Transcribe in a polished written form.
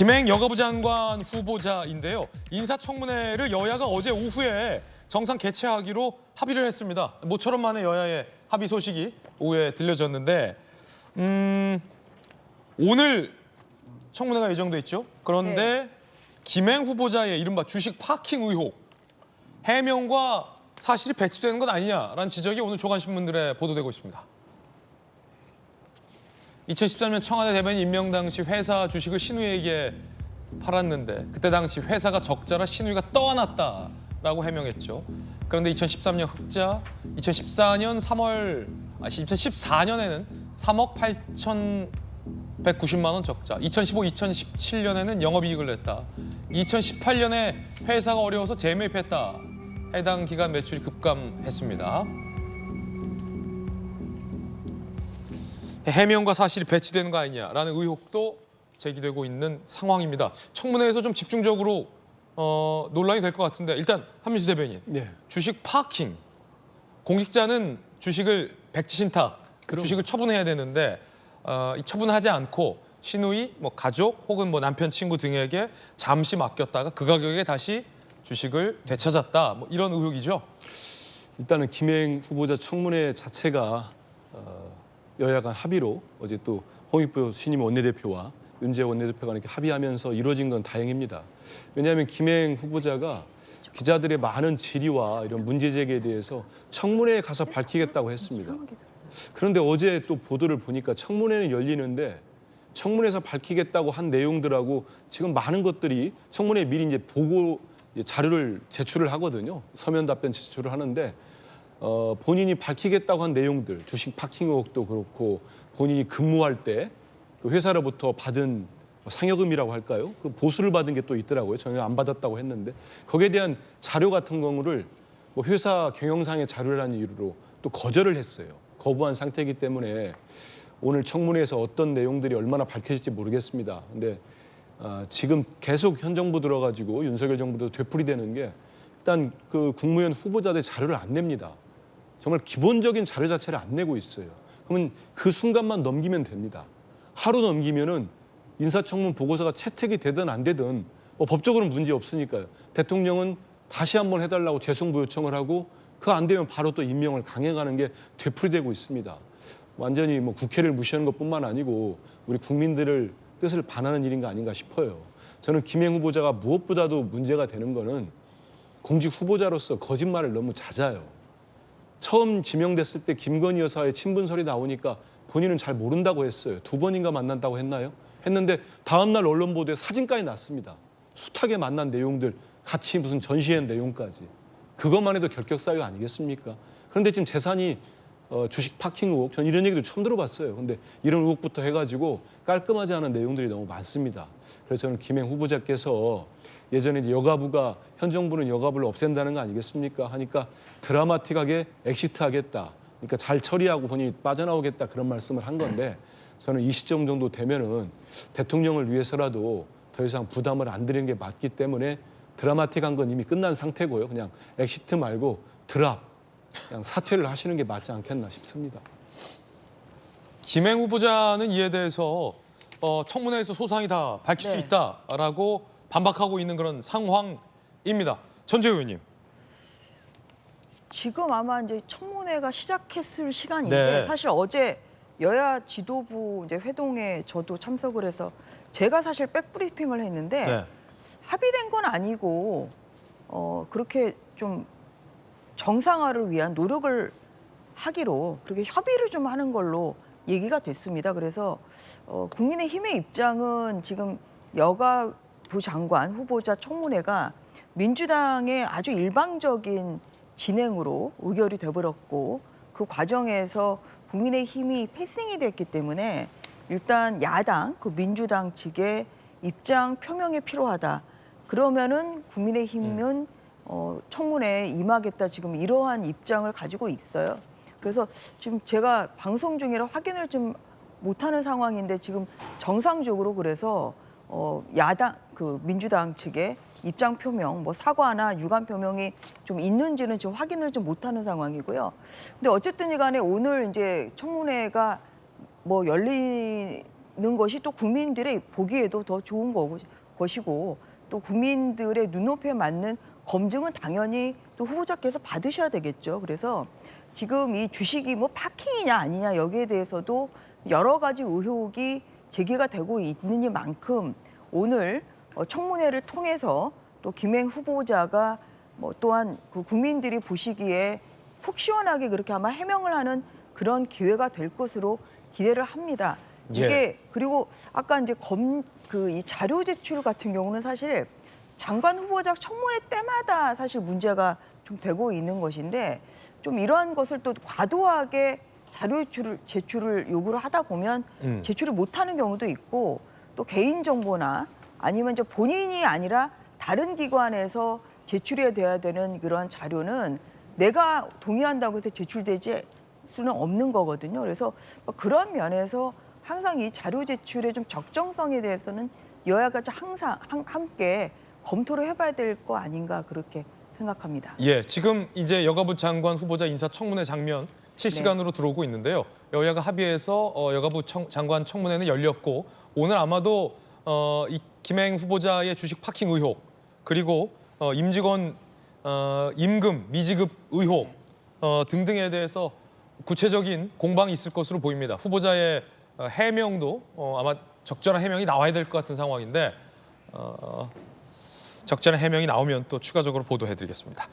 김행 여가부 장관 후보자인데요. 인사청문회를 여야가 어제 오후에 정상 개최하기로 합의를 했습니다. 모처럼 만에 여야의 합의 소식이 오후에 들려졌는데 오늘 청문회가 예정돼 있죠. 그런데 김행 후보자의 이른바 주식 파킹 의혹, 해명과 사실이 배치되는 것 아니냐라는 지적이 오늘 조간신문들에 보도되고 있습니다. 2013년 청와대 대변인 임명 당시 회사 주식을 신우이에게 팔았는데 그때 당시 회사가 적자라 신우이가 떠안았다라고 해명했죠. 그런데 2013년 흑자, 2014년에는 3억 8,190만 원 적자, 2015, 2017년에는 영업이익을 냈다. 2018년에 회사가 어려워서 재매입했다. 해당 기간 매출이 급감했습니다. 해명과 사실이 배치되는 거 아니냐라는 의혹도 제기되고 있는 상황입니다. 청문회에서 좀 집중적으로 논란이 될 것 같은데 일단 한민수 대변인, 주식 파킹, 공직자는 주식을 백지신탁, 주식을 처분해야 되는데 처분하지 않고 신우이, 가족 혹은 남편, 친구 등에게 잠시 맡겼다가 그 가격에 다시 주식을 되찾았다. 이런 의혹이죠. 일단은 김행 후보자 청문회 자체가 여야 간 합의로 어제 또 홍익표 신임 원내대표와 윤재 원내대표가 이렇게 합의하면서 이루어진 건 다행입니다. 왜냐하면 김행 후보자가 기자들의 많은 질의와 이런 문제 제기에 대해서 청문회에 가서 밝히겠다고 했습니다. 그런데 어제 또 보도를 보니까 청문회는 열리는데 청문회에서 밝히겠다고 한 내용들하고 지금 많은 것들이 청문회에 미리 이제 보고 자료를 제출을 하거든요. 서면 답변 제출을 하는데 본인이 밝히겠다고 한 내용들, 주식 파킹 의혹도 그렇고 본인이 근무할 때 그 회사로부터 받은 상여금이라고 할까요? 그 보수를 받은 게 또 있더라고요. 전혀 안 받았다고 했는데 거기에 대한 자료 같은 경우를 회사 경영상의 자료라는 이유로 또 거절을 했어요. 거부한 상태이기 때문에 오늘 청문회에서 어떤 내용들이 얼마나 밝혀질지 모르겠습니다. 근데 지금 계속 현 정부 들어가지고 윤석열 정부도 되풀이되는 게 일단 그 국무위원 후보자들 자료를 안 냅니다. 정말 기본적인 자료 자체를 안 내고 있어요. 그러면 그 순간만 넘기면 됩니다. 하루 넘기면은 인사청문 보고서가 채택이 되든 안 되든 법적으로는 문제 없으니까요. 대통령은 다시 한번 해달라고 재송부 요청을 하고 그 안 되면 바로 또 임명을 강행하는 게 되풀이되고 있습니다. 완전히 국회를 무시하는 것뿐만 아니고 우리 국민들을 뜻을 반하는 일인 거 아닌가 싶어요. 저는 김행 후보자가 무엇보다도 문제가 되는 거는 공직 후보자로서 거짓말을 너무 잦아요. 처음 지명됐을 때 김건희 여사의 친분설이 나오니까 본인은 잘 모른다고 했어요. 2번인가 만난다고 했나요? 했는데 다음 날 언론 보도에 사진까지 났습니다. 숱하게 만난 내용들, 같이 무슨 전시회 내용까지. 그것만 해도 결격 사유 아니겠습니까? 그런데 지금 재산이 주식 파킹 의혹, 전 이런 얘기도 처음 들어봤어요. 근데 이런 의혹부터 해가지고 깔끔하지 않은 내용들이 너무 많습니다. 그래서 저는 김행 후보자께서 예전에 이제 여가부가 현 정부는 여가부를 없앤다는 거 아니겠습니까? 하니까 드라마틱하게 엑시트하겠다. 그러니까 잘 처리하고 본인이 빠져나오겠다 그런 말씀을 한 건데 저는 이 시점 정도 되면은 대통령을 위해서라도 더 이상 부담을 안 드리는 게 맞기 때문에 드라마틱한 건 이미 끝난 상태고요. 그냥 엑시트 말고 드랍, 그냥 사퇴를 하시는 게 맞지 않겠나 싶습니다. 김행 후보자는 이에 대해서 청문회에서 소상히 다 밝힐 수 있다라고 반박하고 있는 그런 상황입니다. 전재우 의원님. 지금 아마 이제 청문회가 시작했을 시간인데 사실 어제 여야 지도부 이제 회동에 저도 참석을 해서 제가 사실 백브리핑을 했는데 합의된 건 아니고 그렇게 좀 정상화를 위한 노력을 하기로 그렇게 협의를 좀 하는 걸로 얘기가 됐습니다. 그래서 국민의힘의 입장은 지금 여가부 장관 후보자 청문회가 민주당의 아주 일방적인 진행으로 의결이 돼버렸고 그 과정에서 국민의힘이 패싱이 됐기 때문에 일단 야당, 그 민주당 측의 입장 표명이 필요하다. 그러면은 국민의힘은 청문회에 임하겠다 지금 이러한 입장을 가지고 있어요. 그래서 지금 제가 방송 중이라 확인을 좀 못하는 상황인데 지금 정상적으로 그래서 야당, 그 민주당 측의 입장 표명, 사과나 유감 표명이 좀 있는지는 지금 확인을 좀 못하는 상황이고요. 근데 어쨌든 간에 오늘 이제 청문회가 열리 것이 또 국민들의 보기에도 더 좋은 것이고 또 국민들의 눈높이에 맞는 검증은 당연히 또 후보자께서 받으셔야 되겠죠. 그래서 지금 이 주식이 뭐 파킹이냐 아니냐 여기에 대해서도 여러 가지 의혹이 제기가 되고 있느니만큼 오늘 청문회를 통해서 또 김행 후보자가 뭐 또한 그 국민들이 보시기에 속 시원하게 그렇게 아마 해명을 하는 그런 기회가 될 것으로 기대를 합니다. 이게 예. 그리고 아까 이제 이 자료 제출 같은 경우는 사실 장관 후보자 청문회 때마다 사실 문제가 좀 되고 있는 것인데 좀 이러한 것을 또 과도하게 자료 제출을 요구를 하다 보면 제출을 못하는 경우도 있고 또 개인 정보나 아니면 이제 본인이 아니라 다른 기관에서 제출해야 돼야 되는 그런 자료는 내가 동의한다고 해서 제출되지 수는 없는 거거든요. 그래서 그런 면에서 항상 이 자료 제출의 좀 적정성에 대해서는 여야가 항상 함께 검토를 해봐야 될 거 아닌가 그렇게 생각합니다. 예, 지금 이제 여가부 장관 후보자 인사청문회 장면 실시간으로 들어오고 있는데요. 여야가 합의해서 여가부 장관 청문회는 열렸고 오늘 아마도 이 김행 후보자의 주식 파킹 의혹 그리고 임직원 임금 미지급 의혹 등등에 대해서 구체적인 공방이 있을 것으로 보입니다. 후보자의 해명도 아마 적절한 해명이 나와야 될 것 같은 상황인데 적절한 해명이 나오면 또 추가적으로 보도해드리겠습니다.